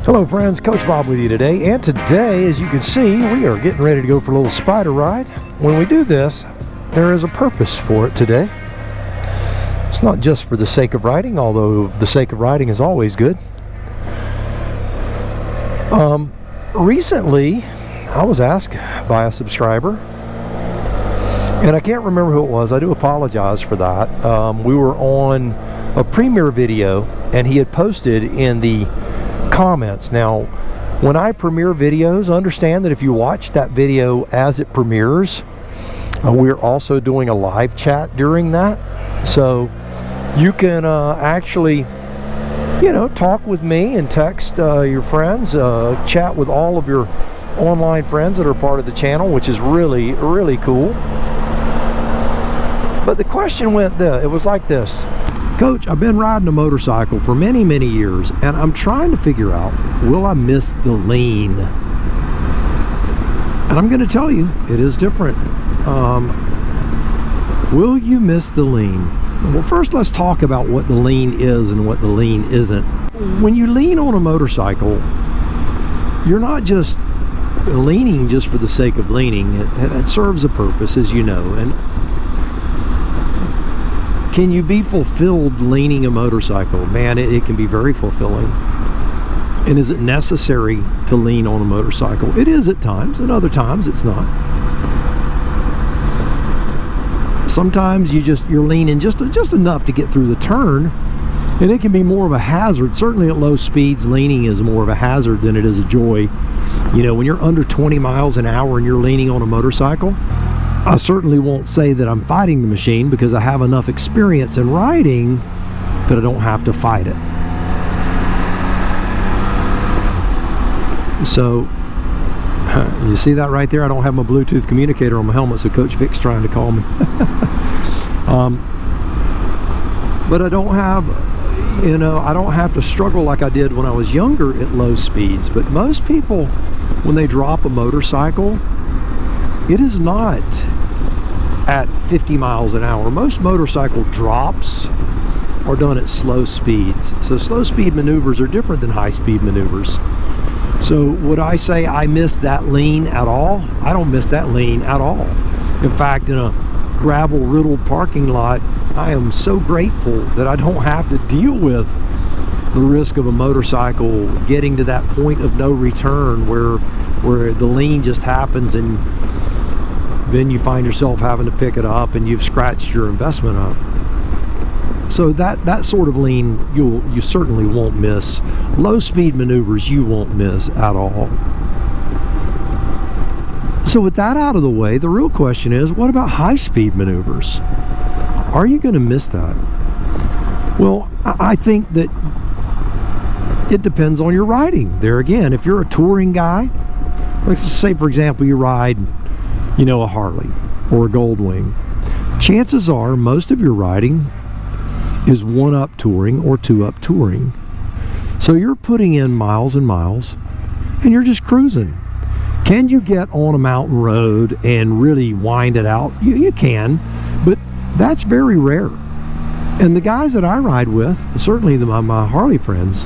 Hello friends, Coach Bob with you today, and today, as you can see, we are getting ready to go for a little Spyder ride. When we do this, there is a purpose for it today. It's not just for the sake of riding, although the sake of riding is always good. Recently, I was asked by a subscriber, and I can't remember who it was. I do apologize for that. We were on a premiere video, and he had posted in the comments. Now, when I premiere videos, understand that if you watch that video as it premieres, we're also doing a live chat during that, so you can actually, you know, talk with me and text your friends, chat with all of your online friends that are part of the channel, which is really cool. But the question went it was like this: Coach, I've been riding a motorcycle for many years, and I'm trying to figure out, will I miss the lean? And I'm going to tell you, it is different. Will you miss the lean? Well, first let's talk about what the lean is and what the lean isn't. When you lean on a motorcycle, you're not just leaning just for the sake of leaning. It serves a purpose, as you know. And can you be fulfilled leaning a motorcycle? Man, it can be very fulfilling. And is it necessary to lean on a motorcycle? It is at times, and other times it's not. Sometimes you're leaning just enough to get through the turn, and it can be more of a hazard. Certainly at low speeds, leaning is more of a hazard than it is a joy. You know, when you're under 20 miles an hour and you're leaning on a motorcycle, I certainly won't say that I'm fighting the machine, because I have enough experience in riding that I don't have to fight it. So, you see that right there? I don't have my Bluetooth communicator on my helmet, so Coach Vic's trying to call me. But I don't have, you know, I don't have to struggle like I did when I was younger at low speeds. But most people, when they drop a motorcycle, it is not at 50 miles an hour. Most motorcycle drops are done at slow speeds. So slow speed maneuvers are different than high speed maneuvers. So would I say I missed that lean at all? I don't miss that lean at all. In fact, in a gravel riddled parking lot, I am so grateful that I don't have to deal with the risk of a motorcycle getting to that point of no return where the lean just happens, and then you find yourself having to pick it up and you've scratched your investment up. So that sort of lean you certainly won't miss. Low speed maneuvers you won't miss at all. So with that out of the way, the real question is, what about high speed maneuvers? Are you going to miss that? Well, I think that it depends on your riding. There again, if you're a touring guy, let's say for example you ride, you know, a Harley or a Goldwing, chances are most of your riding is 1-up touring or 2-up touring. So you're putting in miles and miles, and you're just cruising. Can you get on a mountain road and really wind it out? You can, but that's very rare. And the guys that I ride with, certainly my Harley friends,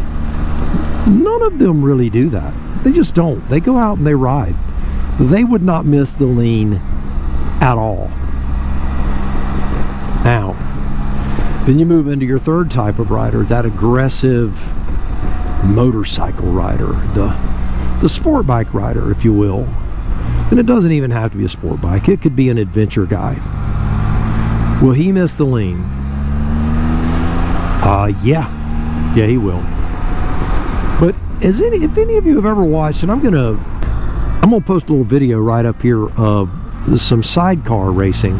none of them really do that. They just don't. They go out and they ride. They would not miss the lean at all. Now, then you move into your third type of rider, that aggressive motorcycle rider, the sport bike rider, if you will. And it doesn't even have to be a sport bike. It could be an adventure guy. Will he miss the lean? Yeah, he will. But if any of you have ever watched, and I'm gonna post a little video right up here of some sidecar racing,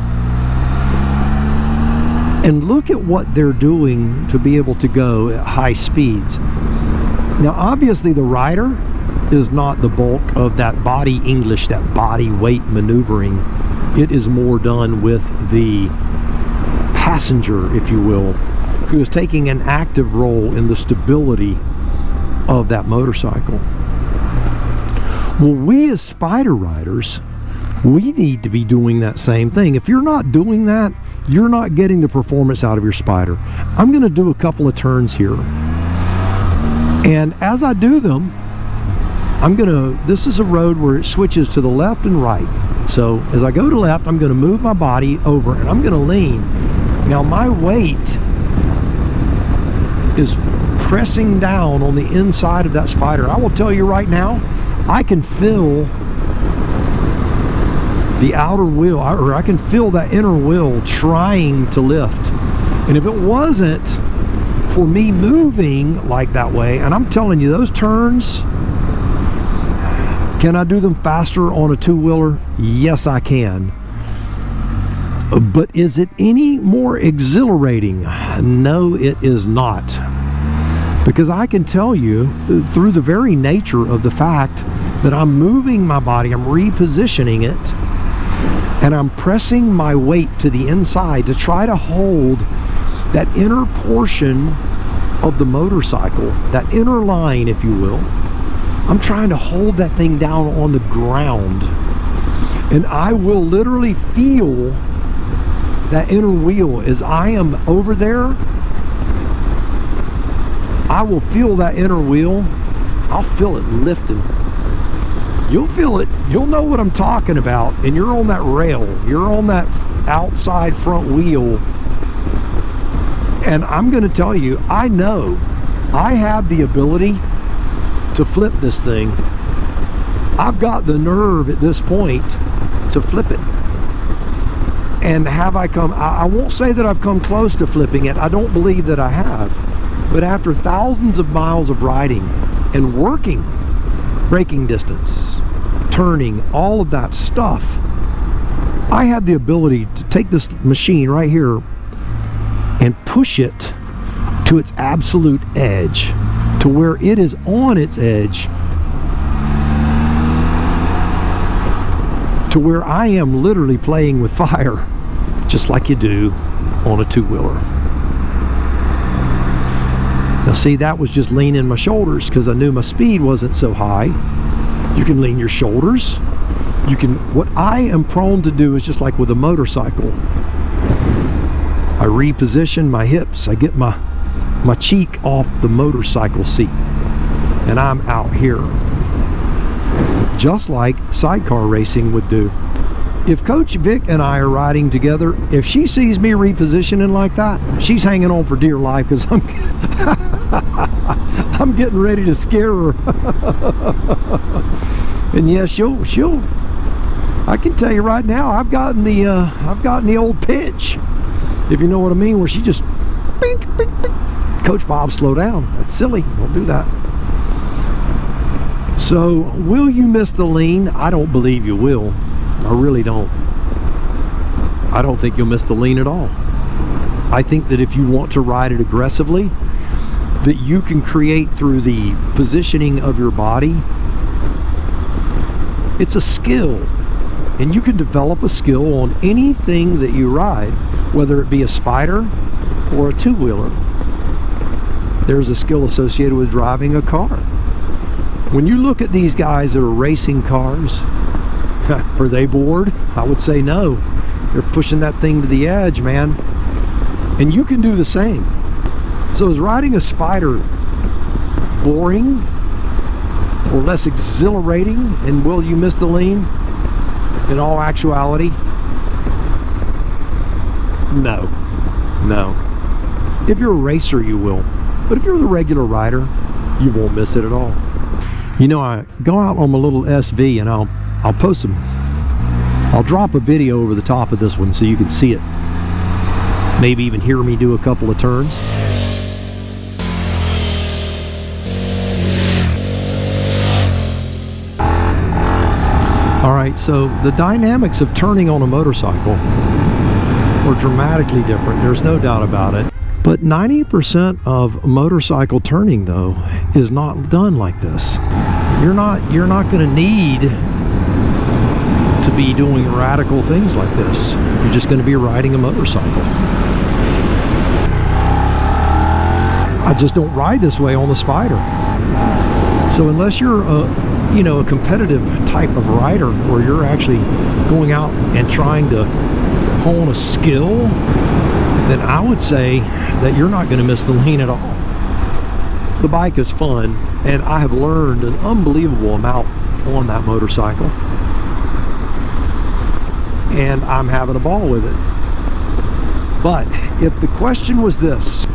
and look at what they're doing to be able to go at high speeds. Now obviously the rider is not the bulk of that body English, that body weight maneuvering. It is more done with the passenger, if you will, who is taking an active role in the stability of that motorcycle. Well, we as Spyder riders, we need to be doing that same thing. If you're not doing that, you're not getting the performance out of your Spyder. I'm going to do a couple of turns here, and as I do them, this is a road where it switches to the left and right. So as I go to left, I'm gonna move my body over and I'm gonna lean. Now my weight is pressing down on the inside of that Spyder. I will tell you right now, I can feel the outer wheel, or I can feel that inner wheel trying to lift. And if it wasn't for me moving like that way, and I'm telling you, those turns, can I do them faster on a two-wheeler? Yes, I can. But is it any more exhilarating? No, it is not. Because I can tell you, through the very nature of the fact that I'm moving my body, I'm repositioning it, and I'm pressing my weight to the inside to try to hold that inner portion of the motorcycle, that inner line, if you will. I'm trying to hold that thing down on the ground, and I will literally feel that inner wheel as I am over there. I will feel that inner wheel. I'll feel it lifting. You'll feel it. You'll know what I'm talking about. And you're on that rail. You're on that outside front wheel. And I'm going to tell you, I know I have the ability to flip this thing. I've got the nerve at this point to flip it. And have I come, I won't say that I've come close to flipping it. I don't believe that I have. But after thousands of miles of riding and working braking distance, turning, all of that stuff, I have the ability to take this machine right here and push it to its absolute edge, to where it is on its edge, to where I am literally playing with fire, just like you do on a two-wheeler. Now see, that was just leaning my shoulders because I knew my speed wasn't so high. You can lean your shoulders. You can, what I am prone to do is just like with a motorcycle. I reposition my hips. I get my cheek off the motorcycle seat, and I'm out here. Just like sidecar racing would do. If Coach Vic and I are riding together, if she sees me repositioning like that, she's hanging on for dear life because I'm getting ready to scare her. And yeah, she'll I can tell you right now, I've gotten the old pitch, if you know what I mean, where she just bink, bink, bink. Coach Bob, slow down. That's silly. Don't do that. So, will you miss the lean? I don't believe you will. I really don't. I don't think you'll miss the lean at all. I think that if you want to ride it aggressively, that you can create through the positioning of your body. It's a skill, and you can develop a skill on anything that you ride, whether it be a Spyder or a two-wheeler. There's a skill associated with driving a car. When you look at these guys that are racing cars, are they bored? I would say no. They're pushing that thing to the edge, man. And you can do the same. So is riding a Spyder boring or less exhilarating? And will you miss the lean? In all actuality, no. No. If you're a racer, you will. But if you're the regular rider, you won't miss it at all. You know, I go out on my little SV and I'll post them. I'll drop a video over the top of this one so you can see it. Maybe even hear me do a couple of turns. Alright, so the dynamics of turning on a motorcycle are dramatically different. There's no doubt about it. But 90% of motorcycle turning, though, is not done like this. You're not going to need to be doing radical things like this. You're just going to be riding a motorcycle. I just don't ride this way on the Spyder. So unless you're a competitive type of rider where you're actually going out and trying to hone a skill, then I would say that you're not going to miss the lean at all. The bike is fun, and I have learned an unbelievable amount on that motorcycle, and I'm having a ball with it. But if the question was this,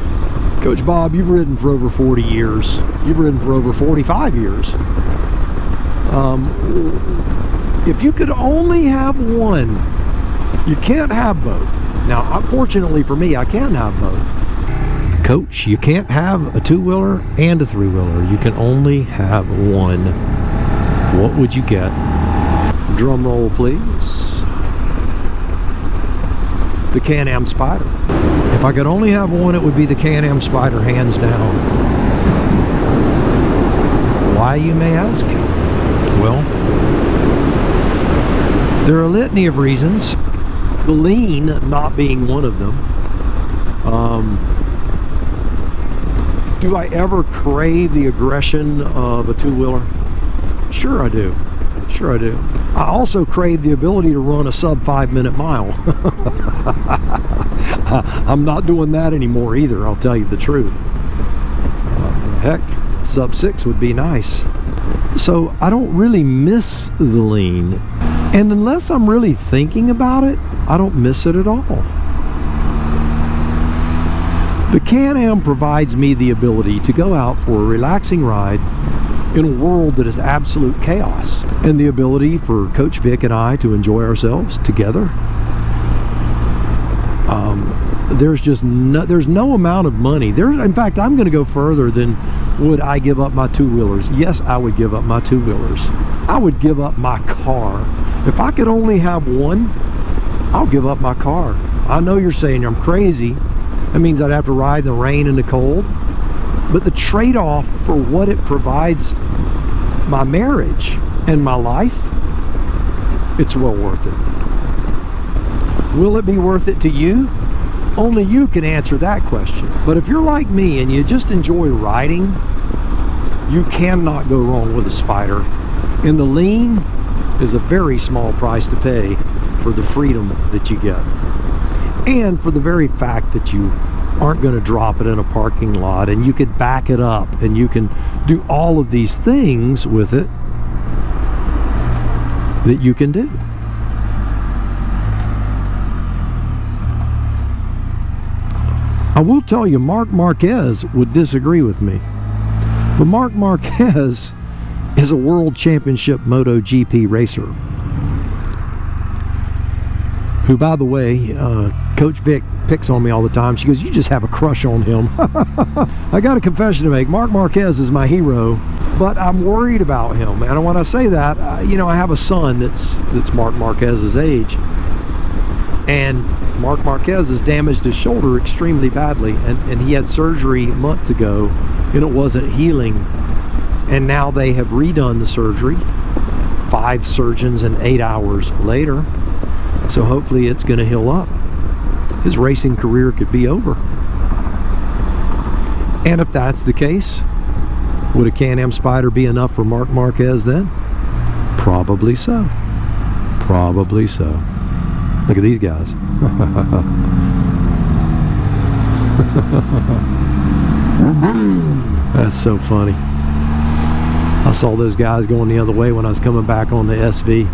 Coach Bob, you've ridden for over 40 years, you've ridden for over 45 years, if you could only have one, you can't have both. Now, unfortunately for me, I can have both. Coach, you can't have a two-wheeler and a three-wheeler. You can only have one. What would you get? Drum roll, please. The CanAm Spyder. If I could only have one, it would be the CanAm Spyder, hands down. Why, you may ask? Well, there are a litany of reasons. The lean not being one of them. Do I ever crave the aggression of a two-wheeler? Sure I do. Sure I do. I also crave the ability to run a sub 5-minute mile. I'm not doing that anymore either, I'll tell you the truth. Heck, sub 6 would be nice. So I don't really miss the lean. And unless I'm really thinking about it, I don't miss it at all. The CanAm provides me the ability to go out for a relaxing ride in a world that is absolute chaos, and the ability for Coach Vic and I to enjoy ourselves together. There's no amount of money. In fact, I'm going to go further than would I give up my two-wheelers. Yes, I would give up my two-wheelers. I would give up my car. If I could only have one, I'll give up my car. I know you're saying I'm crazy. That means I'd have to ride in the rain and the cold. But the trade-off for what it provides my marriage and my life, it's well worth it. Will it be worth it to you? Only you can answer that question. But if you're like me and you just enjoy riding, you cannot go wrong with a Spyder. And the lean is a very small price to pay for the freedom that you get. And for the very fact that you aren't going to drop it in a parking lot, and you could back it up, and you can do all of these things with it that you can do. I will tell you, Marc Marquez would disagree with me. But Marc Marquez is a world championship MotoGP racer, who, by the way, Coach Vic picks on me all the time. She goes, you just have a crush on him. I got a confession to make. Marc Marquez is my hero, but I'm worried about him. And when I say that, you know, I have a son that's Marc Marquez's age, and Marc Marquez has damaged his shoulder extremely badly, and he had surgery months ago, and it wasn't healing. And now they have redone the surgery, 5 surgeons and 8 hours later. So hopefully it's going to heal up. His racing career could be over. And if that's the case, would a CanAm Spyder be enough for Marc Marquez then? Probably so. Probably so. Look at these guys. That's so funny. I saw those guys going the other way when I was coming back on the SV.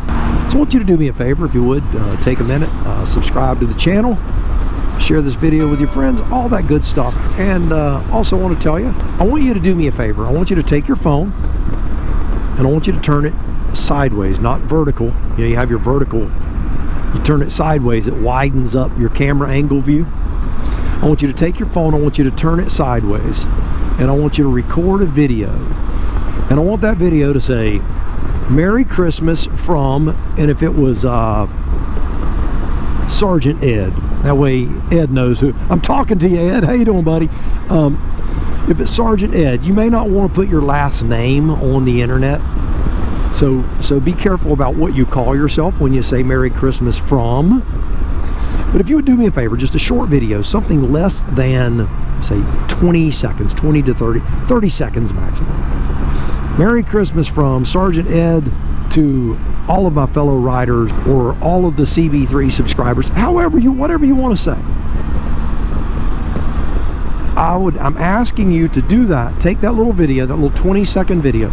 So I want you to do me a favor, if you would, take a minute, subscribe to the channel, share this video with your friends, all that good stuff. And also want to tell you, I want you to do me a favor. I want you to take your phone, and I want you to turn it sideways, not vertical. You know, you have your vertical, you turn it sideways, it widens up your camera angle view. I want you to take your phone, I want you to turn it sideways, and I want you to record a video. And I want that video to say, Merry Christmas from, and if it was Sergeant Ed, that way Ed knows who. I'm talking to you, Ed. How you doing, buddy? If it's Sergeant Ed, you may not want to put your last name on the internet. So be careful about what you call yourself when you say Merry Christmas from. But if you would do me a favor, just a short video, something less than, say, 20 seconds, 20 to 30 seconds maximum. Merry Christmas from Sergeant Ed to all of my fellow riders, or all of the CB3 subscribers, whatever you want to say. I'm asking you to do that. Take that little video, that little 20-second video,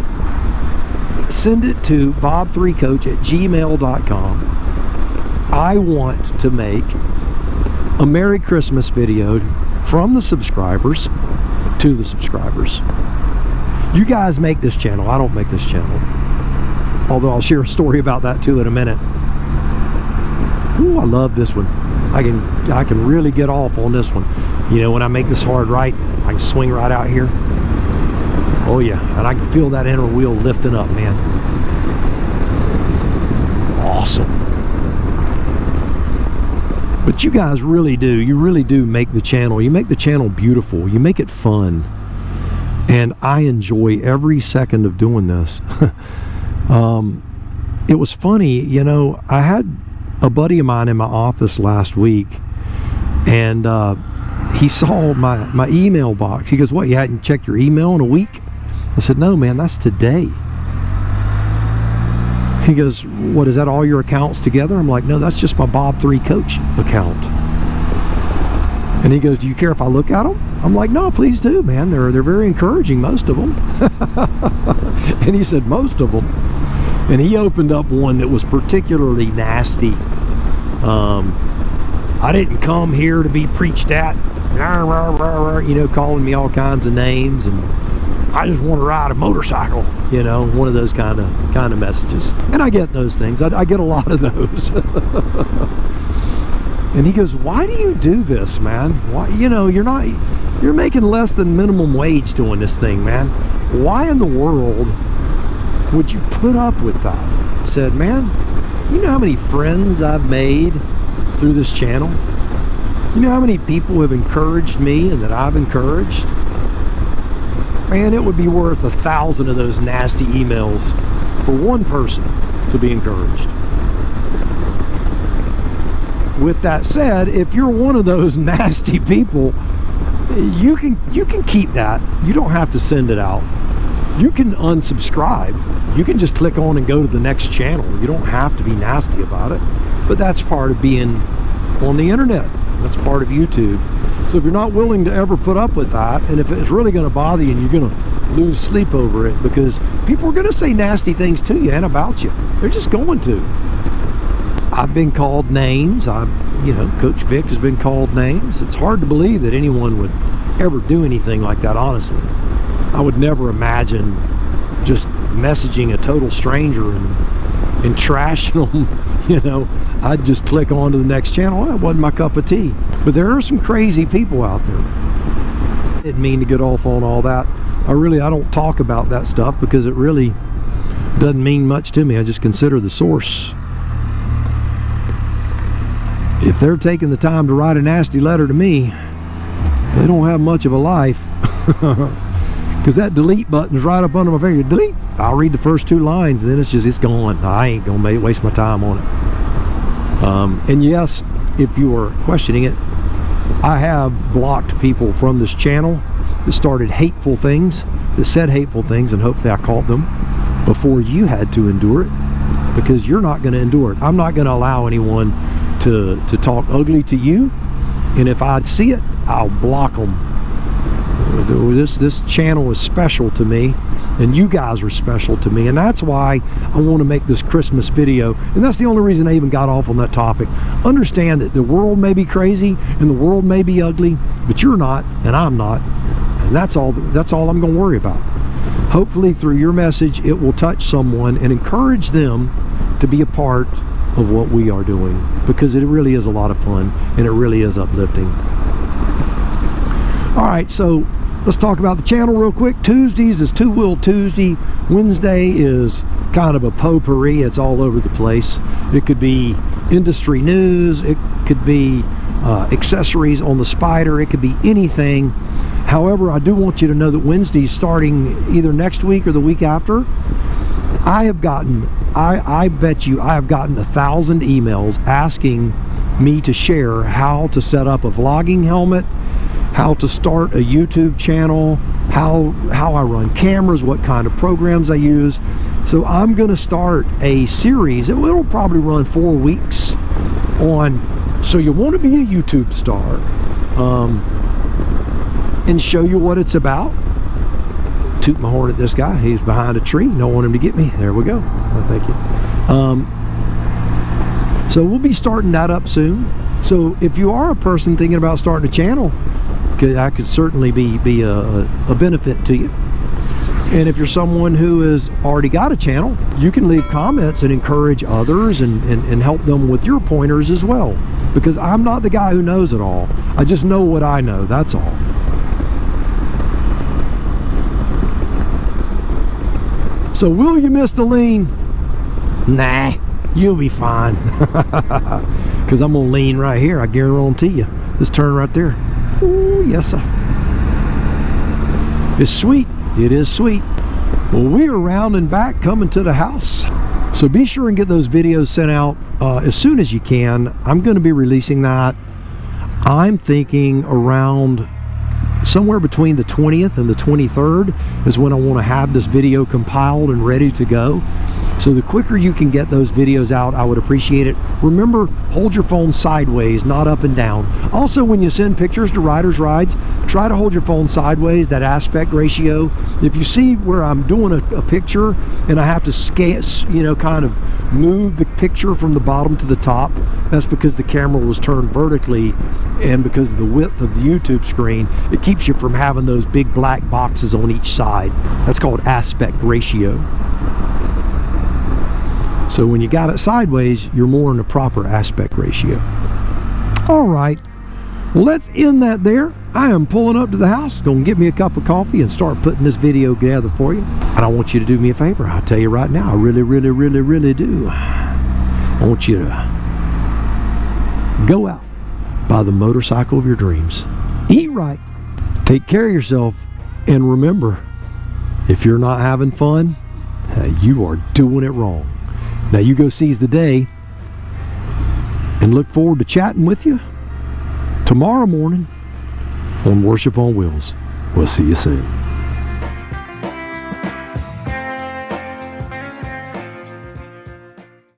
send it to bob3coach@gmail.com. I want to make a Merry Christmas video from the subscribers to the subscribers. You guys make this channel. I don't make this channel. Although I'll share a story about that too in a minute. Ooh, I love this one. I can really get off on this one. You know, when I make this hard right, I can swing right out here. Oh yeah, and I can feel that inner wheel lifting up, man. Awesome. But you guys really do. You really do make the channel. You make the channel beautiful. You make it fun. And I enjoy every second of doing this. It was funny, you know, I had a buddy of mine in my office last week, and he saw my email box. He goes, "What, you hadn't checked your email in a week?" I said, "No, man, that's today." He goes, "What, is that all your accounts together?" I'm like, "No, that's just my Bob3Coach account." And he goes, "Do you care if I look at them?" I'm like, "No, please do, man. They're very encouraging, most of them." And he said, "Most of them." And he opened up one that was particularly nasty. "I didn't come here to be preached at," you know, calling me all kinds of names, and "I just want to ride a motorcycle," you know, one of those kind of messages. And I get those things. I get a lot of those. And he goes, "Why do you do this, man? Why, you know, you're making less than minimum wage doing this thing, man. Why in the world would you put up with that?" I said, "Man, you know how many friends I've made through this channel? You know how many people have encouraged me and that I've encouraged? Man, it would be worth 1,000 of those nasty emails for one person to be encouraged." With that said, if you're one of those nasty people, you can keep that. You don't have to send it out. You can unsubscribe. You can just click on and go to the next channel. You don't have to be nasty about it. But that's part of being on the internet. That's part of YouTube. So if you're not willing to ever put up with that, and if it's really going to bother you and you're going to lose sleep over it, because people are going to say nasty things to you and about you. They're just going to. I've been called names. You know, Coach Vic has been called names. It's hard to believe that anyone would ever do anything like that, honestly. I would never imagine just messaging a total stranger and trashing them. You know, I'd just click on to the next channel. Well, it wasn't my cup of tea. But there are some crazy people out there. I didn't mean to get off on all that. I don't talk about that stuff because it really doesn't mean much to me. I just consider the source. If they're taking the time to write a nasty letter to me, they don't have much of a life. Because that delete button's right up under my finger. Delete. I'll read the first 2 lines and then it's gone. I ain't gonna waste my time on it. And yes, if you are questioning it, I have blocked people from this channel that started hateful things, that said hateful things, and hopefully I caught them before you had to endure it, because you're not going to endure it. I'm not going to allow anyone to talk ugly to you, and if I see it, I'll block them. This channel is special to me, and you guys are special to me, and that's why I want to make this Christmas video, and that's the only reason I even got off on that topic. Understand that the world may be crazy and the world may be ugly, but you're not and I'm not, and that's all I'm going to worry about. Hopefully through your message it will touch someone and encourage them to be a part of what we are doing, because it really is a lot of fun and it really is uplifting. Alright, so let's talk about the channel real quick. Tuesdays is Two Wheel Tuesday. Wednesday is kind of a potpourri. It's all over the place. It could be industry news. It could be accessories on the Spyder. It could be anything. However, I do want you to know that Wednesday's starting either next week or the week after. I bet you I have gotten 1,000 emails asking me to share how to set up a vlogging helmet, how to start a YouTube channel, how I run cameras, what kind of programs I use. So I'm going to start a series. It'll probably run 4 weeks on, so you want to be a YouTube star. and show you what it's about. Toot my horn at this guy. He's behind a tree. Don't want him to get me. There we go. Oh, thank you. So we'll be starting that up soon. So if you are a person thinking about starting a channel, that could certainly be a benefit to you. And if you're someone who has already got a channel, you can leave comments and encourage others and help them with your pointers as well. Because I'm not the guy who knows it all. I just know what I know, that's all. So will you miss the lean? Nah, you'll be fine. Because I'm going to lean right here, I guarantee you. This turn right there. Ooh, yes sir. It's sweet. It is sweet. Well, we are rounding back, coming to the house. So be sure and get those videos sent out as soon as you can. I'm going to be releasing that. I'm thinking around somewhere between the 20th and the 23rd is when I want to have this video compiled and ready to go. So the quicker you can get those videos out, I would appreciate it. Remember, hold your phone sideways, not up and down. Also, when you send pictures to Riders Rides, try to hold your phone sideways, that aspect ratio. If you see where I'm doing a picture and I have to scale, you know, kind of move the picture from the bottom to the top, that's because the camera was turned vertically, and because of the width of the YouTube screen, it keeps you from having those big black boxes on each side. That's called aspect ratio. So when you got it sideways, you're more in the proper aspect ratio. All right, well, let's end that there. I am pulling up to the house, gonna get me a cup of coffee and start putting this video together for you. And I want you to do me a favor. I'll tell you right now, I really, really, really, really do. I want you to go out, buy the motorcycle of your dreams, eat right, take care of yourself, and remember, if you're not having fun, you are doing it wrong. Now you go seize the day, and look forward to chatting with you tomorrow morning on Worship on Wheels. We'll see you soon.